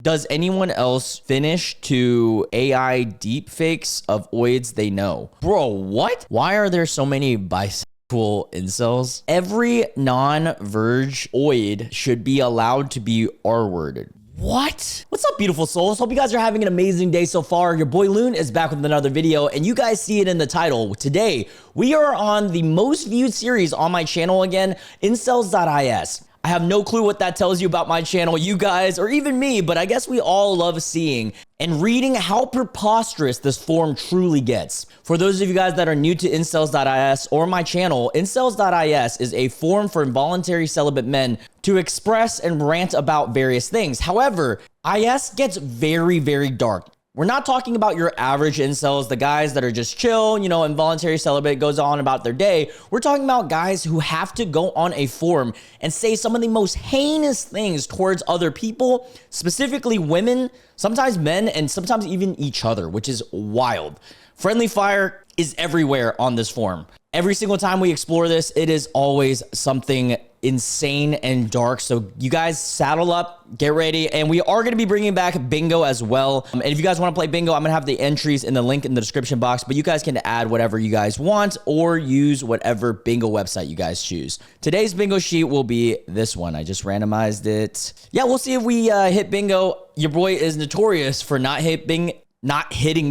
Does anyone else finish to AI deepfakes of oids they know? Bro, what? Why are there so many bisexual incels? Every non-verge oid should be allowed to be R-worded. What? What's up, beautiful souls? Hope you guys are having an amazing day so far. Your boy Loon is back with another video, and you guys see it in the title. Today, we are on the most viewed series on my channel again, Incels.is. I have no clue what that tells you about my channel, you guys, or even me, but I guess we all love seeing and reading how preposterous this forum truly gets. For those of you guys that are new to Incels.is or my channel, Incels.is is a forum for involuntary celibate men to express and rant about various things. However, IS gets very, very dark. We're not talking about your average incels, the guys that are just chill, you know, involuntary celibate, goes on about their day. We're talking about guys who have to go on a forum and say some of the most heinous things towards other people, specifically women, sometimes men, and sometimes even each other, which is wild. Friendly fire is everywhere on this forum. Every single time we explore this, it is always something insane and dark. So you guys saddle up, get ready, and we are going to be bringing back bingo as well. And if you guys want to play bingo, I'm going to have the entries in the link in the description box, but you guys can add whatever you guys want or use whatever bingo website you guys choose. Today's bingo sheet will be this one. I just randomized it. Yeah, we'll see if we hit bingo. Your boy is notorious for not hitting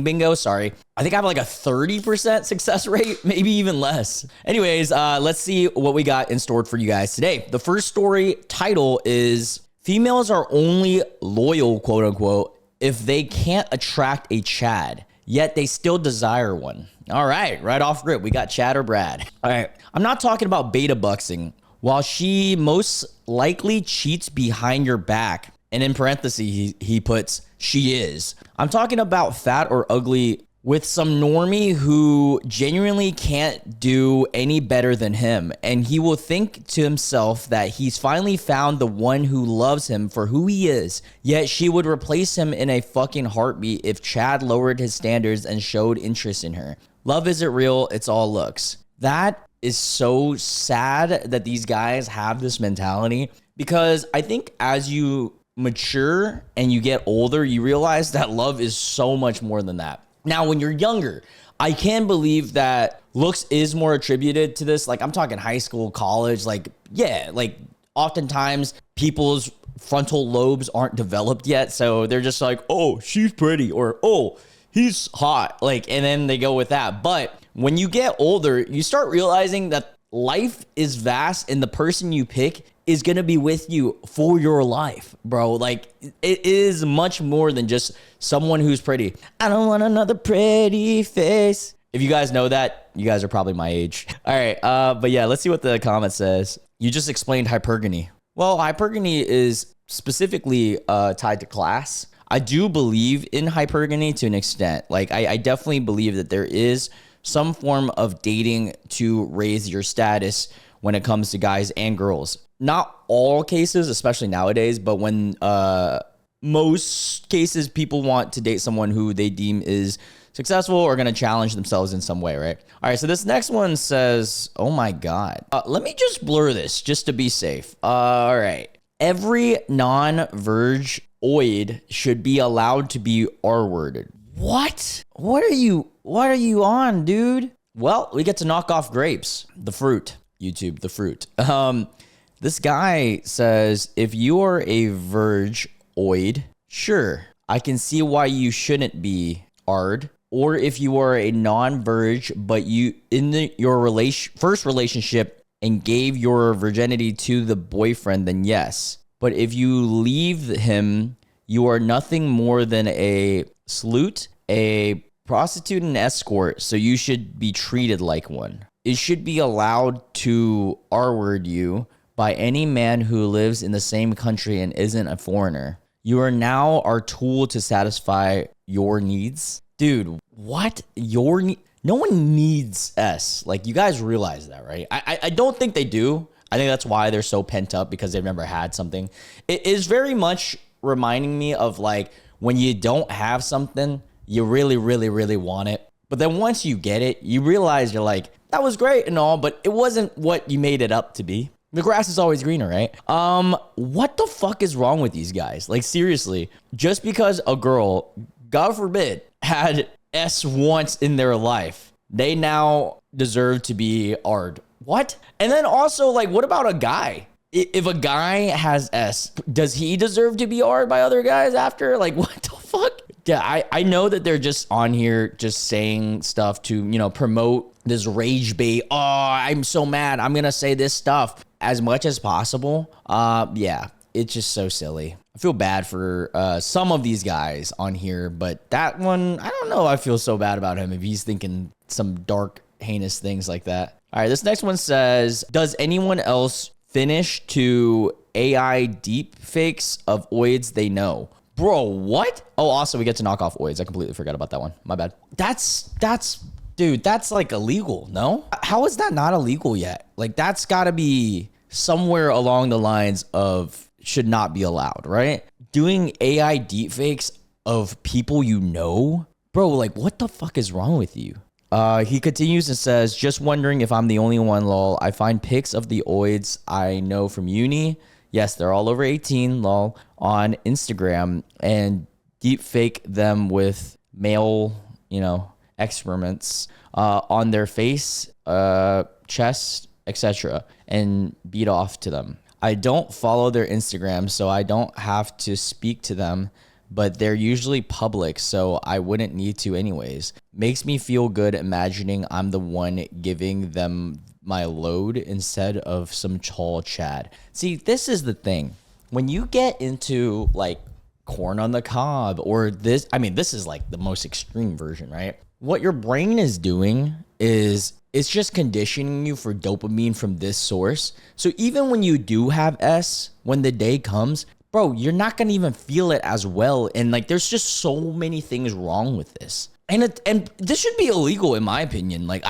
bingo, sorry. I think I have like a 30% success rate, maybe even less. Anyways, let's see what we got in store for you guys today. The first story title is females are only loyal, quote unquote, if they can't attract a Chad, yet they still desire one. All right, right off rip, we got Chad or Brad. All right, I'm not talking about beta buxing. While she most likely cheats behind your back, and in parentheses, he puts, she is. I'm talking about fat or ugly with some normie who genuinely can't do any better than him. And he will think to himself that he's finally found the one who loves him for who he is. Yet she would replace him in a fucking heartbeat if Chad lowered his standards and showed interest in her. Love isn't real, it's all looks. That is so sad that these guys have this mentality, because I think as you mature and you get older, you realize that love is so much more than that. Now, when you're younger, I can believe that looks is more attributed to this. Like, I'm talking high school, college, like, yeah, like oftentimes people's frontal lobes aren't developed yet. So they're just like, oh, she's pretty, or, oh, he's hot. Like, and then they go with that. But when you get older, you start realizing that life is vast and the person you pick is going to be with you for your life, bro. Like, it is much more than just someone who's pretty. I don't want another pretty face. If you guys know that, you guys are probably my age. All right, but yeah, let's see what the comment says. You just explained hypergamy. Well, hypergamy is specifically tied to class. I do believe in hypergamy to an extent. Like, I definitely believe that there is some form of dating to raise your status when it comes to guys and girls. Not all cases, especially nowadays, but when most cases people want to date someone who they deem is successful or going to challenge themselves in some way, right? All right, so this next one says, oh my God. Let me just blur this just to be safe. All right. Every non-verge oid should be allowed to be R-worded. What? What are you on, dude? Well, we get to knock off grapes, the fruit. YouTube, the fruit. This guy says, if you are a verge-oid, sure, I can see why you shouldn't be ard. Or if you are a non-verge, but you in your first relationship and gave your virginity to the boyfriend, then yes. But if you leave him, you are nothing more than a slut, a prostitute and escort, so you should be treated like one. It should be allowed to R-word you by any man who lives in the same country and isn't a foreigner. You are now our tool to satisfy your needs. Dude, what? No one needs S. Like, you guys realize that, right? I don't think they do. I think that's why they're so pent up, because they've never had something. It is very much reminding me of like when you don't have something, you really, really, really want it. But then once you get it, you realize you're like, that was great and all, but it wasn't what you made it up to be. The grass is always greener, right? What the fuck is wrong with these guys? Like, seriously, just because a girl, God forbid, had S once in their life, they now deserve to be R'd. What? And then also, like, what about a guy? If a guy has S, does he deserve to be R'd by other guys after? Like, what the fuck? Yeah, I know that they're just on here just saying stuff to, you know, promote this rage bait. Oh, I'm so mad. I'm going to say this stuff as much as possible. Yeah, it's just so silly. I feel bad for some of these guys on here, but that one, I don't know. I feel so bad about him if he's thinking some dark, heinous things like that. All right, this next one says, does anyone else finish to AI deep fakes of oids they know? Bro, what? Oh, also, we get to knock off oids. I completely forgot about that one. My bad. Dude, that's like illegal, no? How is that not illegal yet? Like, that's gotta be somewhere along the lines of should not be allowed, right? Doing AI deepfakes of people you know? Bro, like, what the fuck is wrong with you? He continues and says, just wondering if I'm the only one, lol. I find pics of the oids I know from uni. Yes, they're all over 18, lol, on Instagram and deep fake them with male, you know, excrements on their face, chest, etc. and beat off to them. I don't follow their Instagram, so I don't have to speak to them, but they're usually public, so I wouldn't need to anyways. Makes me feel good imagining I'm the one giving them my load instead of some tall Chad. See, this is the thing. When you get into like corn on the cob or this, I mean, this is like the most extreme version, right? What your brain is doing is it's just conditioning you for dopamine from this source. So even when you do have S, when the day comes, bro, you're not gonna even feel it as well. And like, there's just so many things wrong with this. And this should be illegal in my opinion. Like,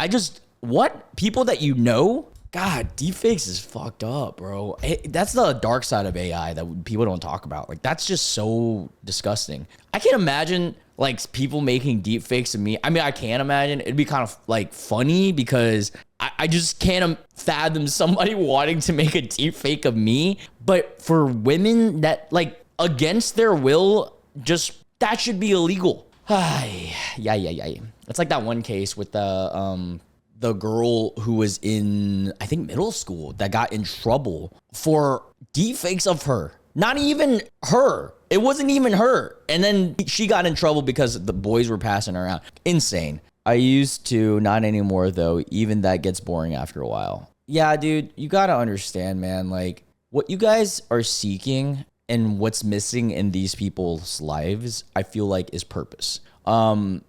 what? People that you know? God, deepfakes is fucked up, bro. That's the dark side of AI that people don't talk about. Like, that's just so disgusting. I can't imagine like people making deepfakes of me. I mean, I can imagine. It'd be kind of like funny because I just can't fathom somebody wanting to make a deepfake of me. But for women that like against their will, just that should be illegal. Yeah. It's like that one case with the girl who was in, I think, middle school that got in trouble for deepfakes of her. Not even her. It wasn't even her. And then she got in trouble because the boys were passing her around. Insane. I used to, not anymore though. Even that gets boring after a while. Yeah, dude, you gotta understand, man. Like, what you guys are seeking and what's missing in these people's lives, I feel like is purpose. I'm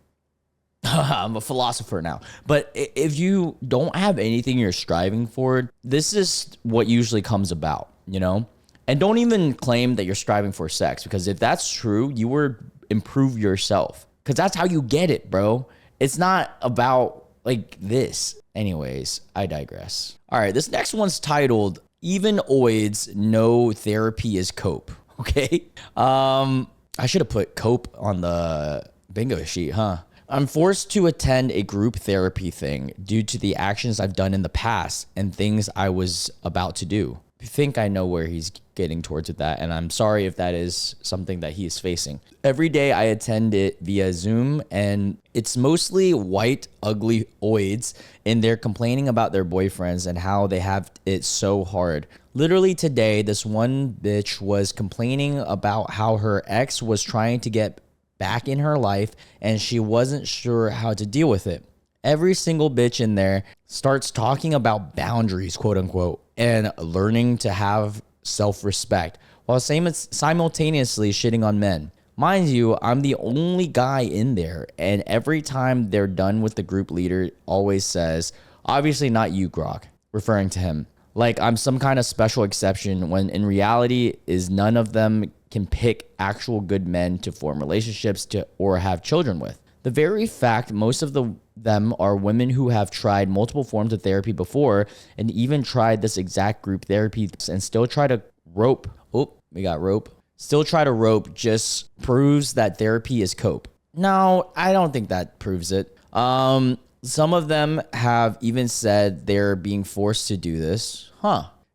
a philosopher now, but if you don't have anything you're striving for, this is what usually comes about, you know? And don't even claim that you're striving for sex, because if that's true, you would improve yourself, because that's how you get it, bro. It's not about like this. Anyways, I digress. All right, this next one's titled, Even Oids Know Therapy is Cope. Okay. I should have put cope on the bingo sheet, huh? I'm forced to attend a group therapy thing due to the actions I've done in the past and things I was about to do. I think I know where he's getting towards with that, and I'm sorry if that is something that he is facing. Every day I attend it via Zoom, and it's mostly white, ugly oids, and they're complaining about their boyfriends and how they have it so hard. Literally today, this one bitch was complaining about how her ex was trying to get back in her life, and she wasn't sure how to deal with it. Every single bitch in there starts talking about boundaries, quote unquote, and learning to have self-respect while simultaneously shitting on men. Mind you, I'm the only guy in there, and every time they're done with the group leader always says, obviously not you, Grok, referring to him. Like I'm some kind of special exception, when in reality is none of them can pick actual good men to form relationships to or have children with. The very fact most of them are women who have tried multiple forms of therapy before and even tried this exact group therapy and still try to rope. Oh, we got rope. Still try to rope just proves that therapy is cope. No, I don't think that proves it. Some of them have even said they're being forced to do this.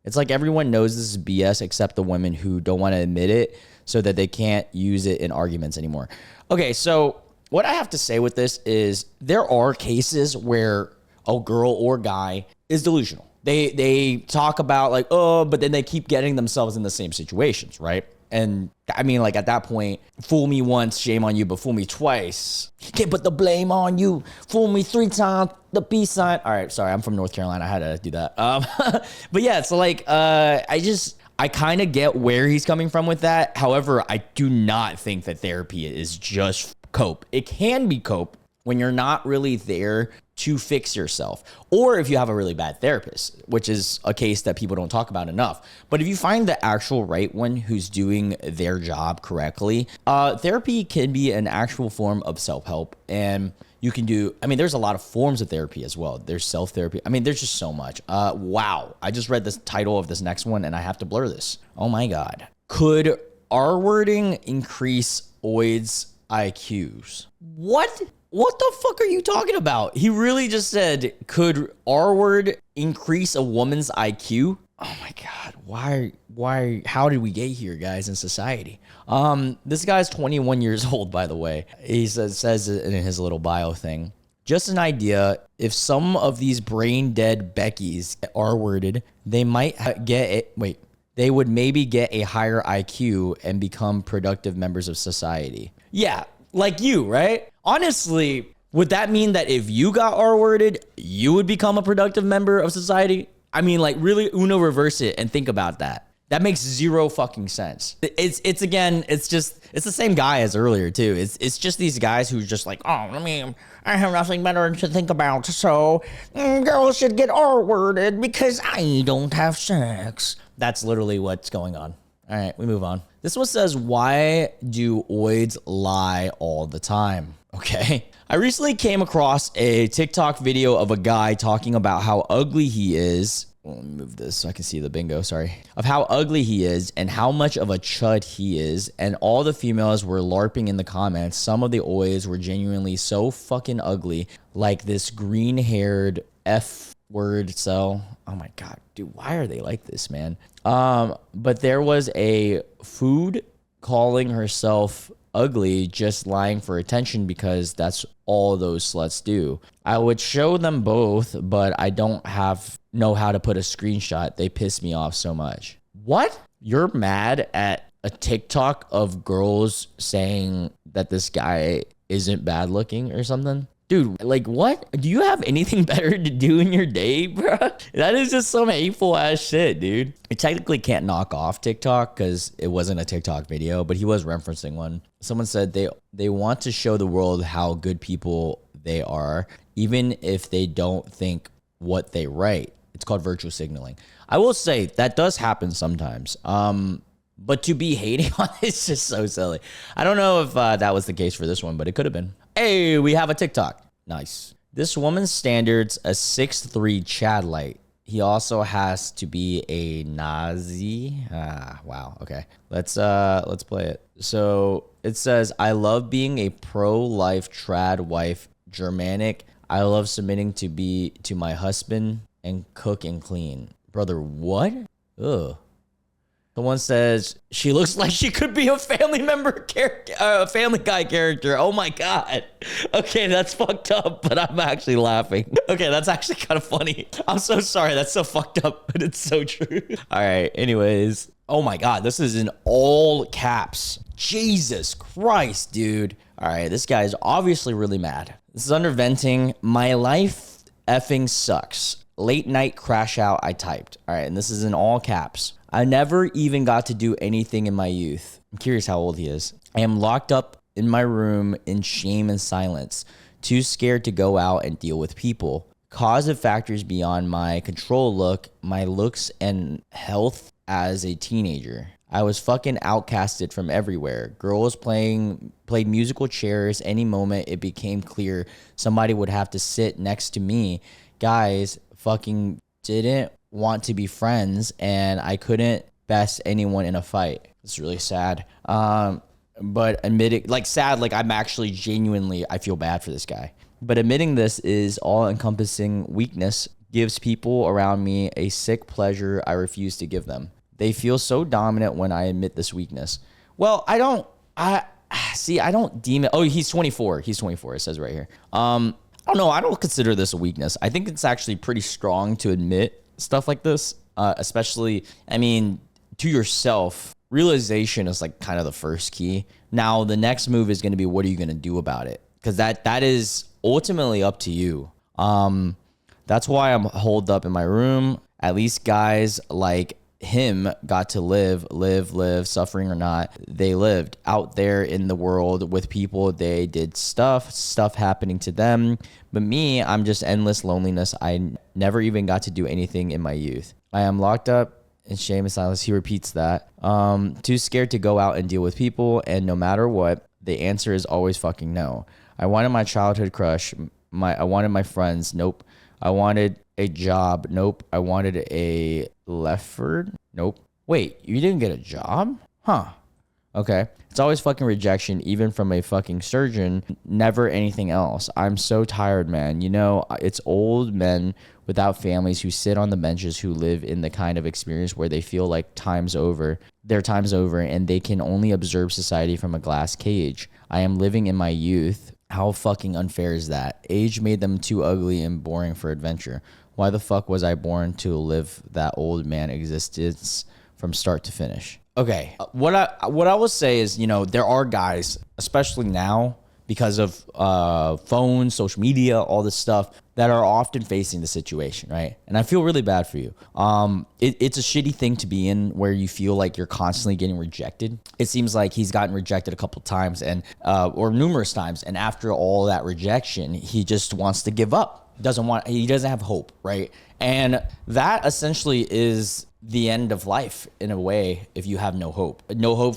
It's like everyone knows this is BS except the women who don't want to admit it so that they can't use it in arguments anymore. Okay, so what I have to say with this is there are cases where a girl or guy is delusional. They talk about like, oh, but then they keep getting themselves in the same situations, right? And I mean, like at that point, fool me once, shame on you, but fool me twice. Can't put the blame on you. Fool me 3 times, the peace sign. All right, sorry, I'm from North Carolina. I had to do that. But yeah, so like, I kind of get where he's coming from with that. However, I do not think that therapy is just cope. It can be cope when you're not really there to fix yourself, or if you have a really bad therapist, which is a case that people don't talk about enough. But if you find the actual right one who's doing their job correctly, therapy can be an actual form of self-help. And you can do, I mean, there's a lot of forms of therapy as well. There's self-therapy. I mean, there's just so much. Wow. I just read this title of this next one and I have to blur this. Oh my God. Could R-wording increase OID's IQs? What? What the fuck are you talking about? He really just said, could R-word increase a woman's IQ? Oh my God. Why, how did we get here, guys, in society? This guy's 21 years old, by the way. He says in his little bio thing, just an idea, if some of these brain dead Beckys R-worded, they might get it. They would maybe get a higher IQ and become productive members of society. Yeah, like you, right? Honestly, would that mean that if you got R-worded, you would become a productive member of society? I mean, like really Uno reverse it and think about that. That makes zero fucking sense. It's the same guy as earlier too. It's just these guys who's just like, oh, I have nothing better to think about, so girls should get R-worded because I don't have sex. That's literally what's going on. All right, we move on. This one says, why do OIDs lie all the time? Okay. I recently came across a TikTok video of a guy talking about how ugly he is. Let me move this so I can see the bingo, sorry. Of how ugly he is and how much of a chud he is. And all the females were LARPing in the comments. Some of the OIDs were genuinely so fucking ugly. Like this green-haired F-word cell. Oh my God, dude, why are they like this, man? But there was a food calling herself ugly, just lying for attention because that's all those sluts do. I would show them both, but I don't know how to put a screenshot. They piss me off so much. What? You're mad at a TikTok of girls saying that this guy isn't bad looking or something? Dude, like what? Do you have anything better to do in your day, bro? That is just some hateful ass shit, dude. You technically can't knock off TikTok because it wasn't a TikTok video, but he was referencing one. Someone said they want to show the world how good people they are, even if they don't think what they write. It's called virtue signaling. I will say that does happen sometimes. But to be hating on it's just so silly. I don't know if that was the case for this one, but it could have been. Hey, we have a TikTok. Nice. This woman's standards a 6'3" Chad light. He also has to be a Nazi. Wow. Okay. Let's play it. So it says, I love being a pro-life trad wife, Germanic. I love submitting to my husband and cook and clean. Brother, what? Ugh. Someone says she looks like she could be a family member character, a Family Guy character. Oh my God. Okay, that's fucked up, but I'm actually laughing. Okay, that's actually kind of funny. I'm so sorry. That's so fucked up, but it's so true. All right. Anyways. Oh my God. This is in all caps. Jesus Christ, dude. All right. This guy is obviously really mad. This is under venting. My life effing sucks. Late night crash out, I typed. All right. And this is in all caps. I never even got to do anything in my youth. I'm curious how old he is. I am locked up in my room in shame and silence, too scared to go out and deal with people. Causative factors beyond my control my looks and health as a teenager. I was fucking outcasted from everywhere. Girls played musical chairs. Any moment it became clear somebody would have to sit next to me. Guys fucking didn't want to be friends, and I couldn't best anyone in a fight. It's really sad. But admitting, like sad, like I'm actually genuinely, I feel bad for this guy. But admitting this is all-encompassing weakness gives people around me a sick pleasure I refuse to give them. They feel so dominant when I admit this weakness. Well, I don't deem it. Oh, he's 24. He's 24. It says right here. I don't know. I don't consider this a weakness. I think it's actually pretty strong to admit stuff like this, especially, I mean, to yourself. Realization is like kind of the first key. Now, the next move is going to be, what are you going to do about it? Because that is ultimately up to you. That's why I'm holed up in my room. At least guys like him got to live, suffering or not. They lived out there in the world with people. They did stuff happening to them. But me, I'm just endless loneliness. I never even got to do anything in my youth. I am locked up in shame and silence. He repeats that. Too scared to go out and deal with people. And no matter what, the answer is always fucking no. I wanted my childhood crush. I wanted my friends. Nope. I wanted a job. Nope. I wanted a Lefford. Nope. Wait, you didn't get a job? Huh. Okay. It's always fucking rejection, even from a fucking surgeon. Never anything else. I'm so tired, man. You know, it's old men without families who sit on the benches who live in the kind of experience where they feel like their time's over, and they can only observe society from a glass cage. I am living in my youth. How fucking unfair is that? Age made them too ugly and boring for adventure. Why the fuck was I born to live that old man existence from start to finish? Okay, what I will say is, you know, there are guys, especially now, because of phones, social media, all this stuff, that are often facing the situation, right? And I feel really bad for you. It's a shitty thing to be in, where you feel like you're constantly getting rejected. It seems like he's gotten rejected a couple times or numerous times, and after all that rejection, he just wants to give up. He doesn't have hope, right? And that essentially is the end of life in a way. If you have no hope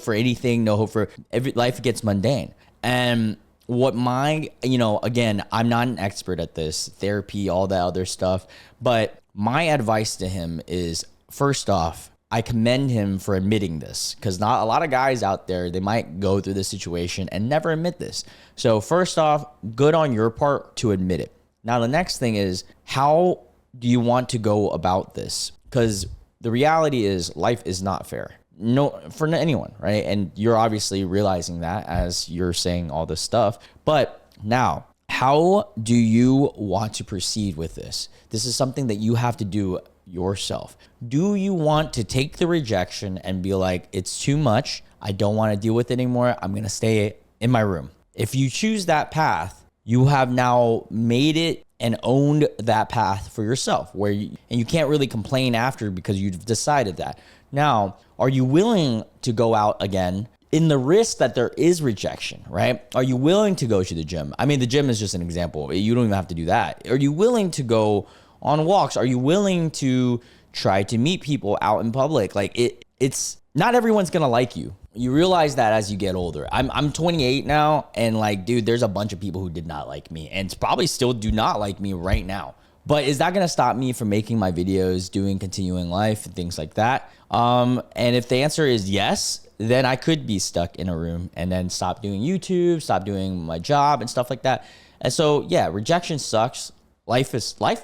for anything, no hope for life gets mundane. And again, I'm not an expert at this, therapy, all that other stuff, but my advice to him is, first off, I commend him for admitting this, because not a lot of guys out there, they might go through this situation and never admit this. So first off, good on your part to admit it. Now, the next thing is, how do you want to go about this? Because the reality is, life is not fair. No, for anyone, right? And you're obviously realizing that as you're saying all this stuff. But now, how do you want to proceed with this? This is something that you have to do yourself. Do you want to take the rejection and be like, it's too much, I don't want to deal with it anymore, I'm going to stay in my room? If you choose that path, you have now made it and owned that path for yourself, and you can't really complain after, because you've decided that. Now, are you willing to go out again in the risk that there is rejection, right? Are you willing to go to the gym? I mean, the gym is just an example. You don't even have to do that. Are you willing to go on walks? Are you willing to try to meet people out in public? Like, it's not everyone's gonna like you. You realize that as you get older. I'm 28 now, and like, dude, there's a bunch of people who did not like me, and probably still do not like me right now. But is that gonna stop me from making my videos, doing continuing life, and things like that? And if the answer is yes, then I could be stuck in a room and then stop doing YouTube, stop doing my job and stuff like that. And so, yeah, rejection sucks. Life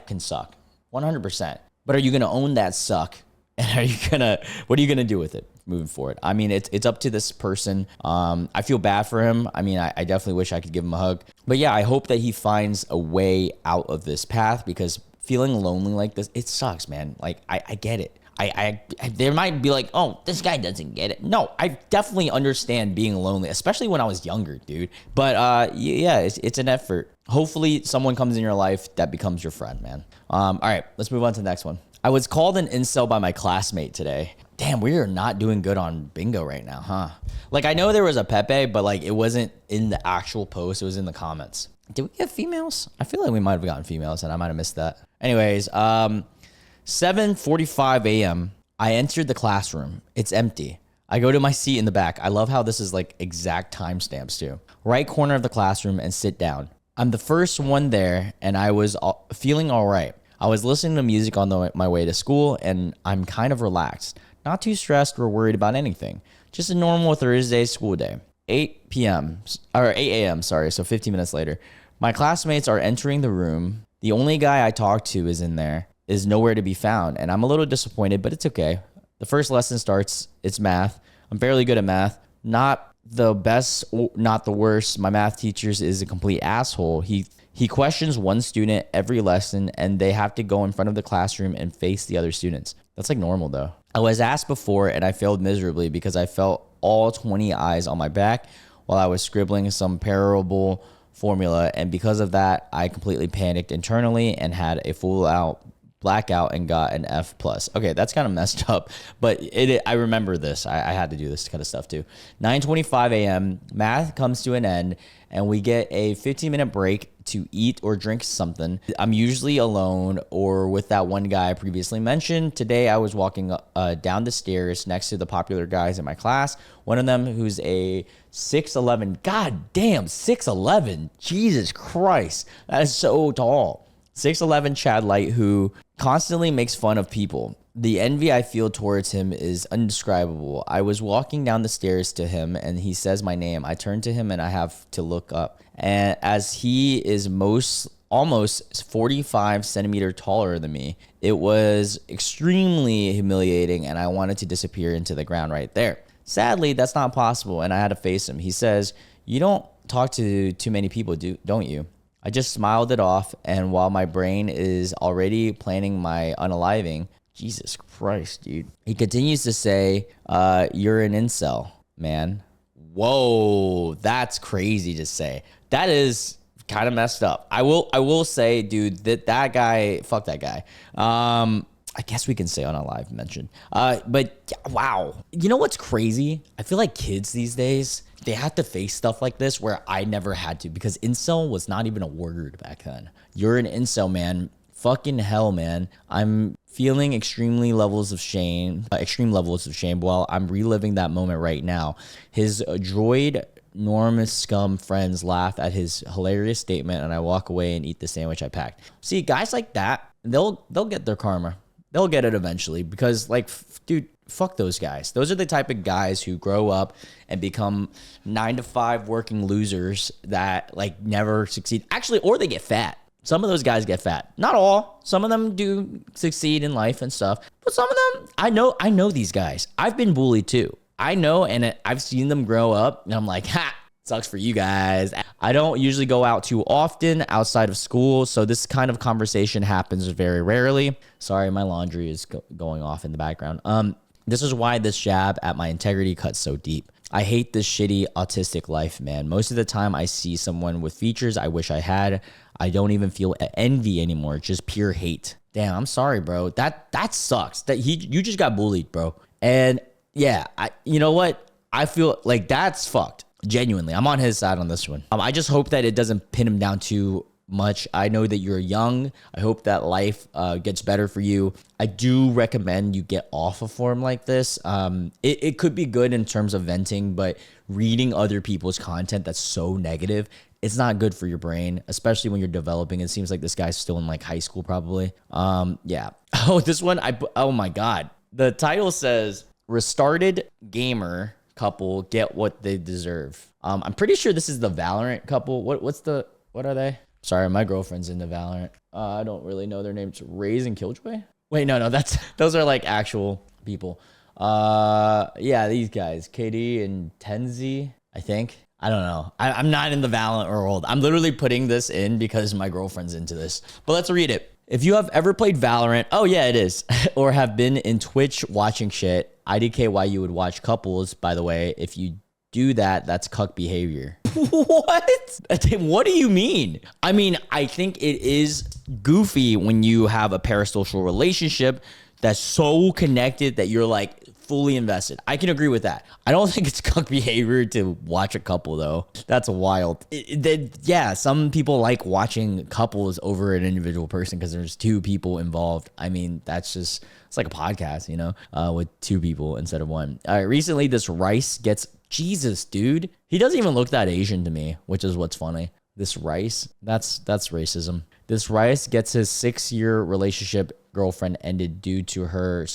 can suck 100%. But are you gonna own that suck? And what are you gonna do with it moving forward? I mean, it's up to this person. I feel bad for him. I mean, I definitely wish I could give him a hug. But yeah, I hope that he finds a way out of this path, because feeling lonely like this, it sucks, man. Like, I get it. There might be like, oh, this guy doesn't get it. No, I definitely understand being lonely, especially when I was younger, dude. But yeah, it's an effort. Hopefully someone comes in your life that becomes your friend, man. All right, let's move on to the next one. I was called an incel by my classmate today. Damn, we are not doing good on bingo right now, huh? Like, I know there was a pepe, but like, it wasn't in the actual post. It was in the comments. Did we get females? I feel like we might have gotten females, and I might have missed that. Anyways, 7:45 a.m. I entered the classroom. It's empty. I go to my seat in the back. I love how this is like exact timestamps too. Right corner of the classroom, and sit down. I'm the first one there, and I was feeling all right. I was listening to music on my way to school, and I'm kind of relaxed. Not too stressed or worried about anything. Just a normal Thursday school day. 8 a.m., sorry, so 15 minutes later. My classmates are entering the room. The only guy I talk to is in there. is nowhere to be found. And I'm a little disappointed, but it's okay. The first lesson starts. It's math. I'm fairly good at math. Not the best, not the worst. My math teacher is a complete asshole. He questions one student every lesson, and they have to go in front of the classroom and face the other students. That's like normal though. I was asked before and I failed miserably because I felt all 20 eyes on my back while I was scribbling some parable formula. And because of that, I completely panicked internally and had a full out blackout and got an F+. Okay, that's kind of messed up, but I remember this. I had to do this kind of stuff too. 9:25 a.m. Math comes to an end, and we get a 15-minute break to eat or drink something. I'm usually alone or with that one guy I previously mentioned. Today, I was walking down the stairs next to the popular guys in my class. One of them who's a 6'11". God damn, 6'11". Jesus Christ, that is so tall. 6'11" Chad Light who constantly makes fun of people. The envy I feel towards him is indescribable. I was walking down the stairs to him and he says my name. I turn to him and I have to look up. And as he is almost 45 centimeters taller than me, it was extremely humiliating and I wanted to disappear into the ground right there. Sadly, that's not possible and I had to face him. He says, "You don't talk to too many people, don't you?" I just smiled it off, and while my brain is already planning my unaliving, Jesus Christ, dude. He continues to say, "You're an incel, man." Whoa, that's crazy to say. That is kind of messed up. I will say, dude, that guy, fuck that guy. I guess we can say Unalive mentioned. But wow. You know what's crazy? I feel like kids these days, they have to face stuff like this where I never had to because incel was not even a word back then. You're an incel, man. Fucking hell, man. I'm feeling extreme levels of shame while I'm reliving that moment right now. His droid Normie scum friends laugh at his hilarious statement and I walk away and eat the sandwich I packed. See, guys like that, they'll get their karma. They'll get it eventually because, like, dude, fuck those guys. Those are the type of guys who grow up and become 9-to-5 working losers that, like, never succeed. Actually, or they get fat. Some of those guys get fat. Not all. Some of them do succeed in life and stuff. But some of them, I know these guys. I've been bullied too. I know, and I've seen them grow up, and I'm like, ha! Sucks for you guys. I don't usually go out too often outside of school, so this kind of conversation happens very rarely. Sorry, my laundry is going off in the background. This is why this jab at my integrity cuts so deep. I hate this shitty autistic life, man. Most of the time I see someone with features I wish I had. I don't even feel envy anymore, just pure hate. Damn, I'm sorry, bro. That sucks. You just got bullied, bro. And yeah, you know what? I feel like that's fucked. Genuinely, I'm on his side on this one. I just hope that it doesn't pin him down too much. I know that you're young. I hope that life gets better for you. I do recommend you get off a forum like this. It could be good in terms of venting, but reading other people's content that's so negative, it's not good for your brain, especially when you're developing. It seems like this guy's still in like high school probably. Yeah. Oh, this one, oh my God. The title says, "Restarted Gamer Couple Get What They Deserve." I'm pretty sure this is the Valorant couple. What are they? Sorry, my girlfriend's into Valorant. I don't really know their names. Raze and Killjoy? Wait, no, those are like actual people. Yeah, these guys, KD and Tenzi, I think. I don't know. I'm not in the Valorant world. I'm literally putting this in because my girlfriend's into this. But let's read it. If you have ever played Valorant, oh yeah, it is, or have been in Twitch watching shit, IDK why you would watch couples, by the way. If you do that, that's cuck behavior. What? What do you mean? I mean, I think it is goofy when you have a parasocial relationship that's so connected that you're like fully invested. I can agree with that. I don't think it's cuck behavior to watch a couple though. That's wild. Yeah, some people like watching couples over an individual person because there's two people involved. I mean, it's like a podcast, you know, with two people instead of one. Recently, this Rice gets, Jesus, dude. He doesn't even look that Asian to me, which is what's funny. This Rice, that's racism. This Rice gets his 6-year relationship girlfriend ended due to her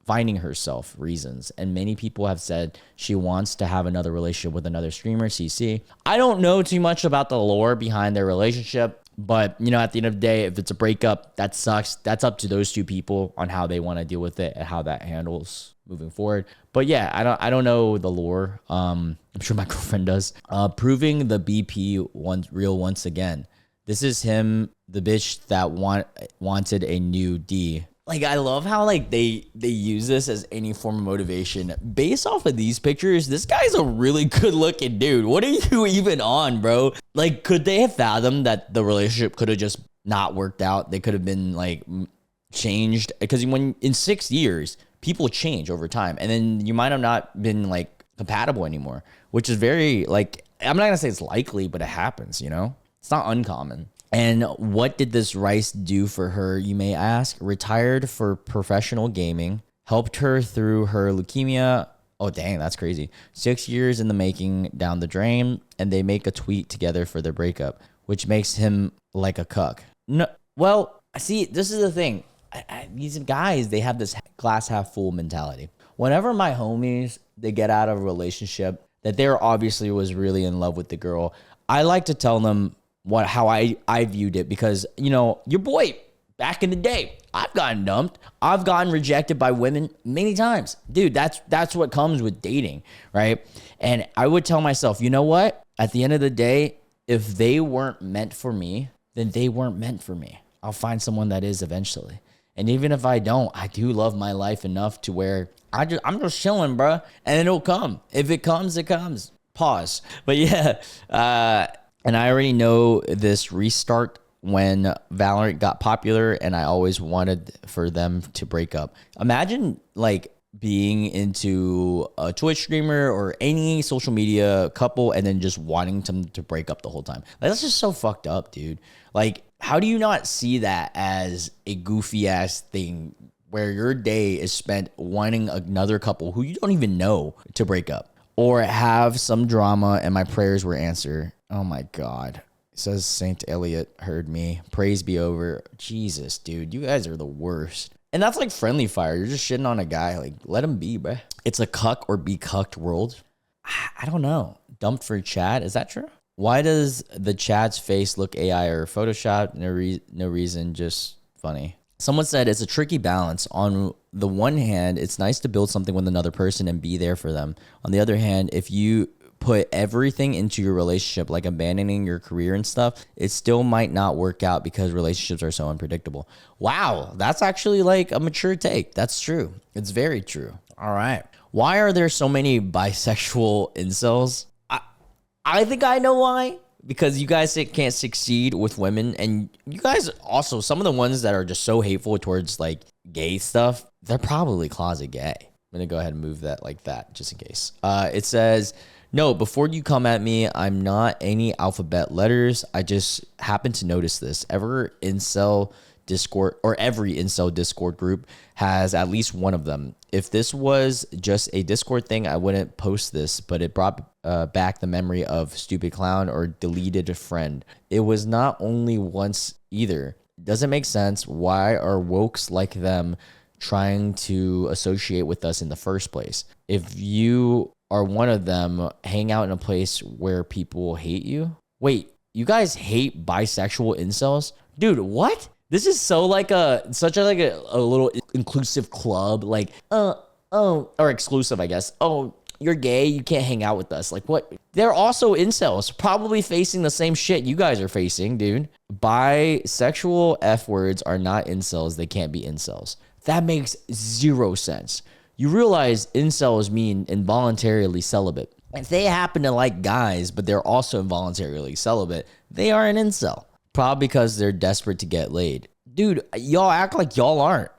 finding herself reasons. And many people have said she wants to have another relationship with another streamer, CC. I don't know too much about the lore behind their relationship. But, you know, at the end of the day, if it's a breakup, that sucks. That's up to those two people on how they want to deal with it and how that handles moving forward. But yeah, I don't know the lore. I'm sure my girlfriend does. Proving the BP once again. This is him, the bitch that wanted a new D. Like, I love how, like, they use this as any form of motivation. Based off of these pictures, this guy's a really good-looking dude. What are you even on, bro? Like, could they have fathomed that the relationship could have just not worked out? They could have been, like, changed? Because when in 6 years, people change over time. And then you might have not been, like, compatible anymore. Which is very, like, I'm not going to say it's likely, but it happens, you know? It's not uncommon. And what did this Rice do for her, you may ask? Retired for professional gaming, helped her through her leukemia. Oh, dang, that's crazy. 6 years in the making, down the drain, and they make a tweet together for their breakup, which makes him like a cuck. No, well, see, this is the thing. These guys, they have this glass half full mentality. Whenever my homies, they get out of a relationship that they're obviously was really in love with the girl, I like to tell them how I viewed it, because, you know, your boy back in the day, I've gotten dumped. I've gotten rejected by women many times. Dude, that's what comes with dating, right? And I would tell myself, you know what? At the end of the day, if they weren't meant for me, then they weren't meant for me. I'll find someone that is eventually. And even if I don't, I do love my life enough to where I'm just chilling, bro. And it'll come. If it comes, it comes. Pause. But yeah, and I already know this restart when Valorant got popular, and I always wanted for them to break up. Imagine, like, being into a Twitch streamer or any social media couple and then just wanting them to break up the whole time. Like, that's just so fucked up, dude. Like, how do you not see that as a goofy ass thing where your day is spent wanting another couple who you don't even know to break up? Or have some drama and my prayers were answered. Oh my God. It says Saint Eliot heard me. Praise be over. Jesus, dude. You guys are the worst. And that's like friendly fire. You're just shitting on a guy. Like, let him be, bruh. It's a cuck or be cucked world. I don't know. Dumped for Chad. Is that true? Why does the Chad's face look AI or Photoshop? No reason. Just funny. Someone said it's a tricky balance. On the one hand, it's nice to build something with another person and be there for them. On the other hand, if you put everything into your relationship, like abandoning your career and stuff, it still might not work out because relationships are so unpredictable. Wow, that's actually like a mature take. That's true. It's very true. All right. Why are there so many bisexual incels? I think I know why. Because you guys can't succeed with women, and you guys also, some of the ones that are just so hateful towards like gay stuff, they're probably closet gay. I'm gonna go ahead and move that like that just in case. It says, no, before you come at me, I'm not any alphabet letters. I just happen to notice this. Every incel Discord group has at least one of them. If this was just a Discord thing, I wouldn't post this, but it brought back the memory of stupid clown or deleted friend. It was not only once either. Doesn't make sense. Why are wokes like them trying to associate with us in the first place? If you are one of them, hang out in a place where people hate you. Wait, you guys hate bisexual incels? Dude, what? This is so like such a little inclusive club, like, or exclusive, I guess. Oh, you're gay, you can't hang out with us. Like, what? They're also incels, probably facing the same shit you guys are facing, dude. Bisexual F words are not incels, they can't be incels. That makes zero sense. You realize incels mean involuntarily celibate. If they happen to like guys, but they're also involuntarily celibate, they are an incel. Probably because they're desperate to get laid. Dude, y'all act like y'all aren't.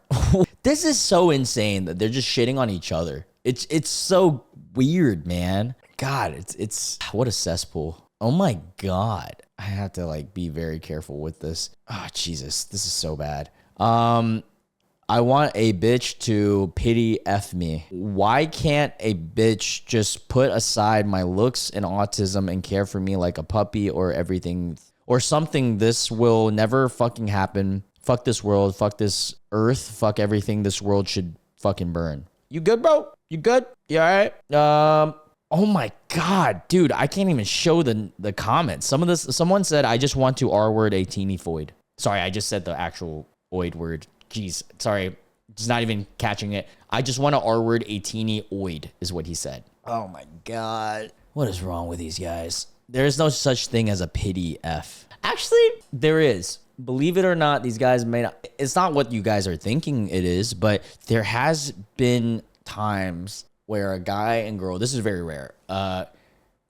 This is so insane that they're just shitting on each other. It's so weird, man. God, it's what a cesspool. Oh my God. I have to like be very careful with this. Oh, Jesus, this is so bad. I want a bitch to pity F me. Why can't a bitch just put aside my looks and autism and care for me like a puppy or everything or something? This will never fucking happen. Fuck this world. Fuck this earth. Fuck everything. This world should fucking burn. You good, bro? You good? You all right? Oh my God, dude, I can't even show the comments. Someone said, I just want to R-word a teeny foid. Sorry, I just said the actual oid word. Jeez, sorry, just not even catching it. I just want to R-word a teeny oid is what he said. Oh my God. What is wrong with these guys? There is no such thing as a pity F. Actually, there is. Believe it or not, these guys may not. It's not what you guys are thinking it is, but there has been times where a guy and girl, this is very rare,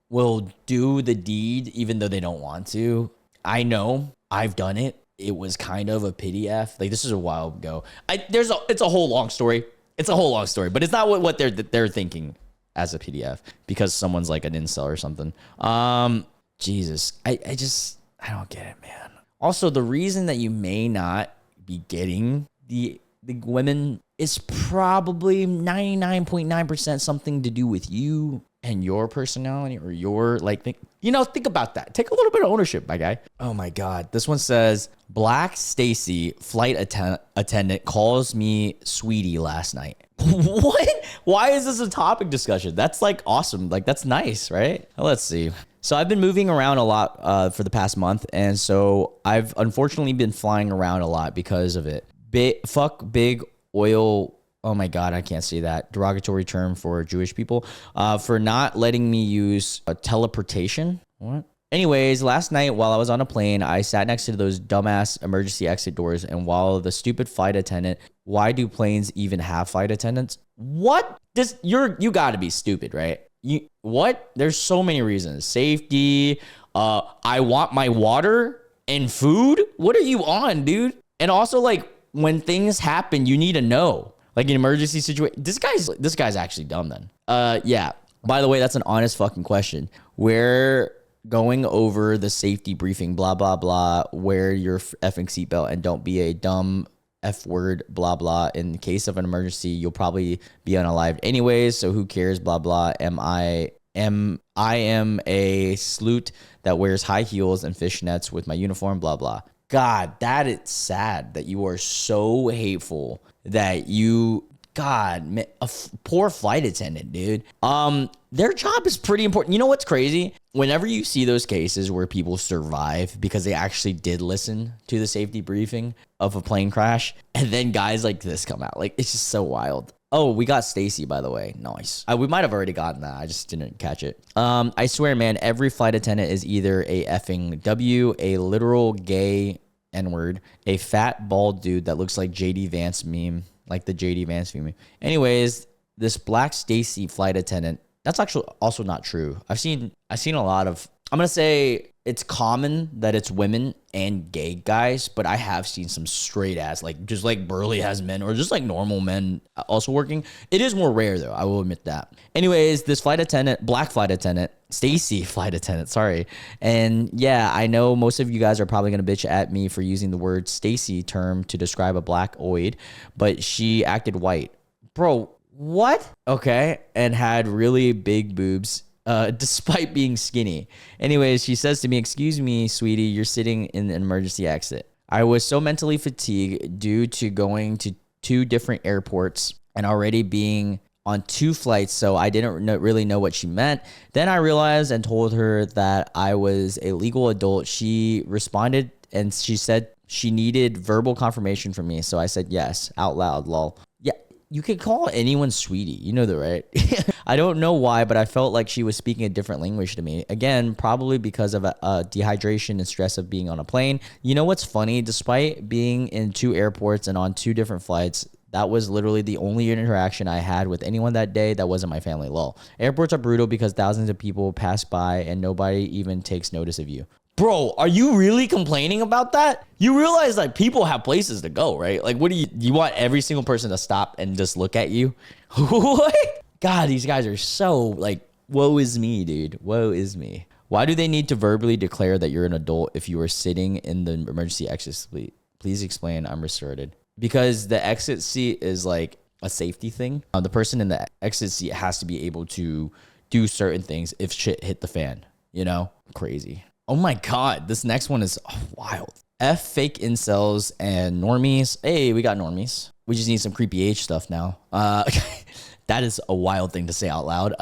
will do the deed even though they don't want to. I know I've done it. It was kind of a pity F. Like, this is a while ago. It's a whole long story. It's a whole long story, but it's not what they're thinking as a PDF because someone's like an incel or something. Jesus, I don't get it, man. Also, the reason that you may not be getting the women is probably 99.9% something to do with you and your personality or your think about that. Take a little bit of ownership, my guy. Oh my God. This one says, Black Stacy, flight attendant, calls me sweetie last night. What? Why is this a topic discussion? That's like awesome. Like, that's nice, right? Let's see. So I've been moving around a lot for the past month. And so I've unfortunately been flying around a lot because of it. Fuck big oil. Oh my God, I can't say that. Derogatory term for Jewish people for not letting me use teleportation. What? Anyways, last night while I was on a plane, I sat next to those dumbass emergency exit doors. And while the stupid flight attendant, why do planes even have flight attendants? What? You gotta be stupid, right? What? There's so many reasons. Safety. I want my water and food. What are you on, dude? And also, like, when things happen, you need to know. Like an emergency situation. This guy's actually dumb then. Yeah. By the way, that's an honest fucking question. We're going over the safety briefing, blah, blah, blah. Wear your effing seatbelt and don't be a dumb F word, blah, blah. In case of an emergency, you'll probably be unalived anyways. So who cares, blah, blah. I am a sleut that wears high heels and fishnets with my uniform, blah, blah. God, that is sad that you are so hateful that you, God, poor flight attendant, dude. Their job is pretty important. You know what's crazy? Whenever you see those cases where people survive because they actually did listen to the safety briefing of a plane crash, and then guys like this come out, like, it's just so wild. Oh, we got Stacy, by the way. Nice. We might have already gotten that. I just didn't catch it. I swear, man, every flight attendant is either a effing W, a literal gay N-word, a fat, bald dude that looks like JD Vance meme, like the JD Vance meme. Anyways, this Black Stacy flight attendant, that's actually also not true. I've seen a lot of, I'm going to say it's common that it's women and gay guys, but I have seen some straight ass, like just like burly ass men or just like normal men also working. It is more rare though. I will admit that. Anyways, this flight attendant, Black flight attendant, Stacy flight attendant, sorry. And yeah, I know most of you guys are probably going to bitch at me for using the word Stacy term to describe a black oid, but she acted white. Bro, what? Okay. And had really big boobs. Despite being skinny. Anyways, she says to me, "Excuse me, sweetie, you're sitting in the emergency exit." I was so mentally fatigued due to going to 2 different airports and already being on 2 flights, so I didn't really know what she meant. Then I realized and told her that I was a legal adult. She responded and she said she needed verbal confirmation from me, so I said yes, out loud, lol. Yeah, you can call anyone sweetie. You know that, right? I don't know why, but I felt like she was speaking a different language to me. Again, probably because of dehydration and stress of being on a plane. You know what's funny? Despite being in 2 airports and on 2 different flights, that was literally the only interaction I had with anyone that day that wasn't my family, lol. Airports are brutal because thousands of people pass by and nobody even takes notice of you. Bro, are you really complaining about that? You realize like people have places to go, right? Like, what do you want every single person to stop and just look at you? What? God, these guys are so like, woe is me, dude. Woe is me. Why do they need to verbally declare that you're an adult if you are sitting in the emergency exit seat? Please explain. I'm restored. Because the exit seat is like a safety thing. The person in the exit seat has to be able to do certain things if shit hit the fan, you know? Crazy. Oh my God, this next one is wild. F fake incels and normies. Hey, we got normies. We just need some creepy age stuff now. That is a wild thing to say out loud.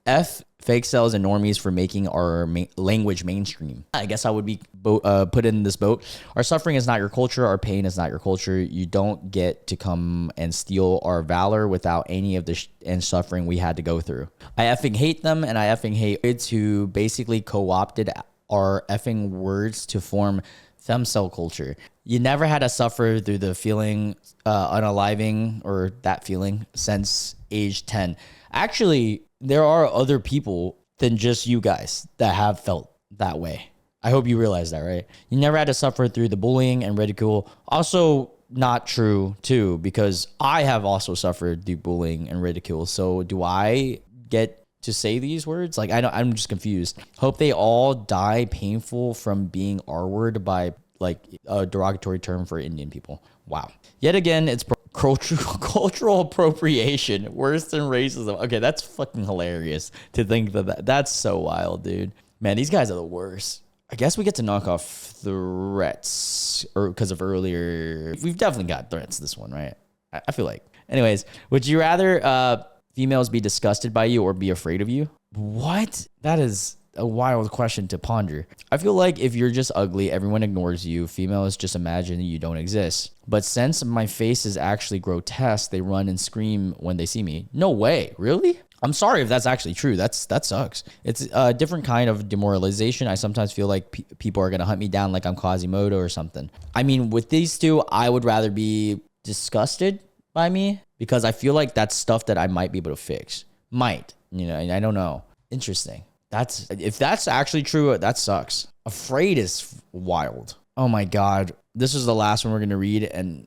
F fake cells and normies for making our language mainstream. I guess I would be put in this boat. Our suffering is not your culture. Our pain is not your culture. You don't get to come and steal our valor without any of the and suffering we had to go through. I effing hate them, and I effing hate kids who basically co-opted our effing words to form femcel culture. You never had to suffer through the feeling unaliving or that feeling since age 10. Actually, there are other people than just you guys that have felt that way. I hope you realize that, right? You never had to suffer through the bullying and ridicule. Also, not true, too, because I have also suffered through bullying and ridicule. So do I get to say these words? Like, I'm just confused. Hope they all die painful from being R-word by, like, a derogatory term for Indian people. Wow. Yet again, it's cultural appropriation, worse than racism. Okay, that's fucking hilarious to think that's so wild, dude. Man, these guys are the worst. I guess we get to knock off threats or because of earlier. We've definitely got threats this one, right? I feel like. Anyways, would you rather females be disgusted by you or be afraid of you? What? That is a wild question to ponder. I feel like if you're just ugly, everyone ignores you. Females just imagine you don't exist. But since my face is actually grotesque, they run and scream when they see me. No way. Really? I'm sorry if that's actually true. That sucks. It's a different kind of demoralization. I sometimes feel like people are going to hunt me down like I'm Quasimodo or something. I mean, with these two, I would rather be disgusted by me because I feel like that's stuff that I might be able to fix. Might. You know, I don't know. Interesting. If that's actually true, that sucks. Afraid is wild. Oh my God. This is the last one we're going to read. And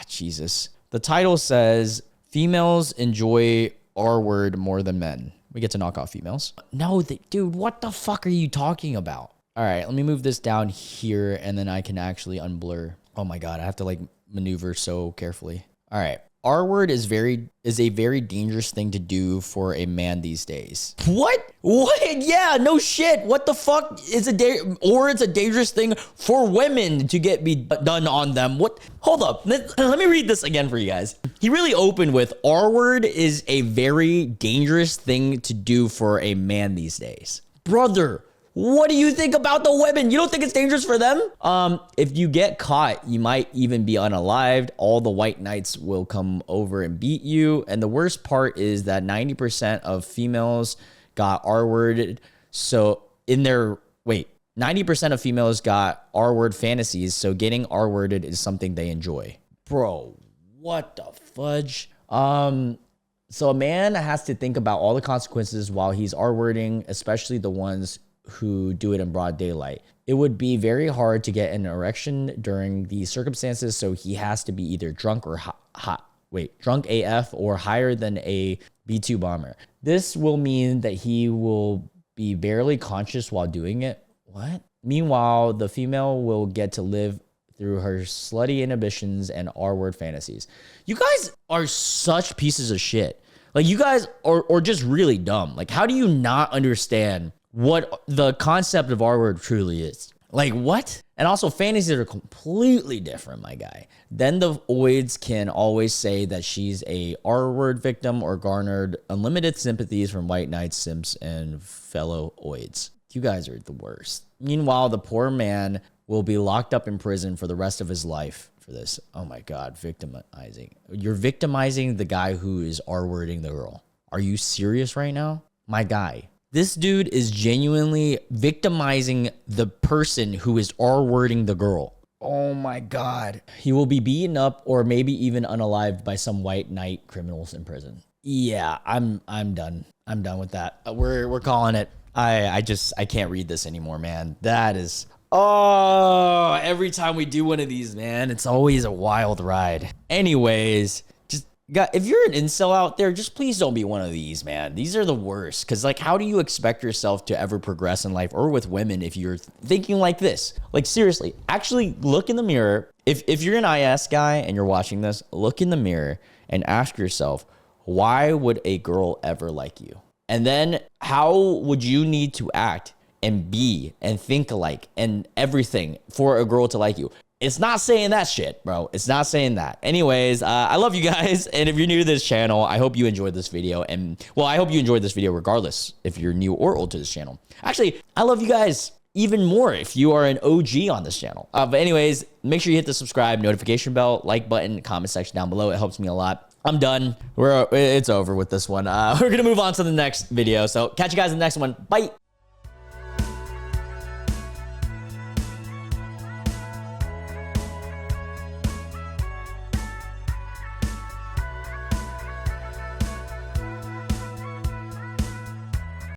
Jesus. The title says females enjoy R word more than men. We get to knock off females. No, dude, what the fuck are you talking about? All right, let me move this down here and then I can actually unblur. Oh my God. I have to like maneuver so carefully. All right. R word is a very dangerous thing to do for a man these days. What? Yeah, no shit. What the fuck is it's a dangerous thing for women to be done on them. What? Hold up. Let me read this again for you guys. He really opened with R word is a very dangerous thing to do for a man these days. Brother, what do you think about the women? You don't think it's dangerous for them? If you get caught, you might even be unalived. All the white knights will come over and beat you. And the worst part is that 90% of females got R-worded. So 90% of females got R-word fantasies. So getting R-worded is something they enjoy. Bro, what the fudge? So a man has to think about all the consequences while he's R-wording, especially the ones who do it in broad daylight. It would be very hard to get an erection during these circumstances, so he has to be either drunk or drunk AF or higher than a B-2 bomber. This will mean that he will be barely conscious while doing it. What? Meanwhile, the female will get to live through her slutty inhibitions and R-word fantasies. You guys are such pieces of shit. Like, you guys are just really dumb. Like, how do you not understand what the concept of R-word truly is? Like, what? And also, fantasies are completely different, my guy. Then the oids can always say that she's a R-word victim or garnered unlimited sympathies from white knights, simps, and fellow oids. You guys are the worst. Meanwhile, the poor man will be locked up in prison for the rest of his life for this. Oh my God, victimizing. You're victimizing the guy who is R-wording the girl. Are you serious right now? My guy. This dude is genuinely victimizing the person who is R-wording the girl. Oh my God. He will be beaten up or maybe even unalived by some white knight criminals in prison. Yeah, I'm done. I'm done with that. We're calling it. I can't read this anymore, man. That is... Oh, every time we do one of these, man, it's always a wild ride. Anyways... if you're an incel out there, just please don't be one of these, man. These are the worst. Because, like, how do you expect yourself to ever progress in life or with women if you're thinking like this? Like, seriously, actually look in the mirror. If you're an IS guy and you're watching this, look in the mirror and ask yourself, why would a girl ever like you? And then how would you need to act and be and think alike and everything for a girl to like you? It's not saying that shit, bro. It's not saying that. Anyways, I love you guys. And if you're new to this channel, I hope you enjoyed this video. And well, I hope you enjoyed this video regardless if you're new or old to this channel. Actually, I love you guys even more if you are an OG on this channel. But anyways, make sure you hit the subscribe, notification bell, like button, comment section down below. It helps me a lot. I'm done. It's over with this one. We're going to move on to the next video. So catch you guys in the next one. Bye.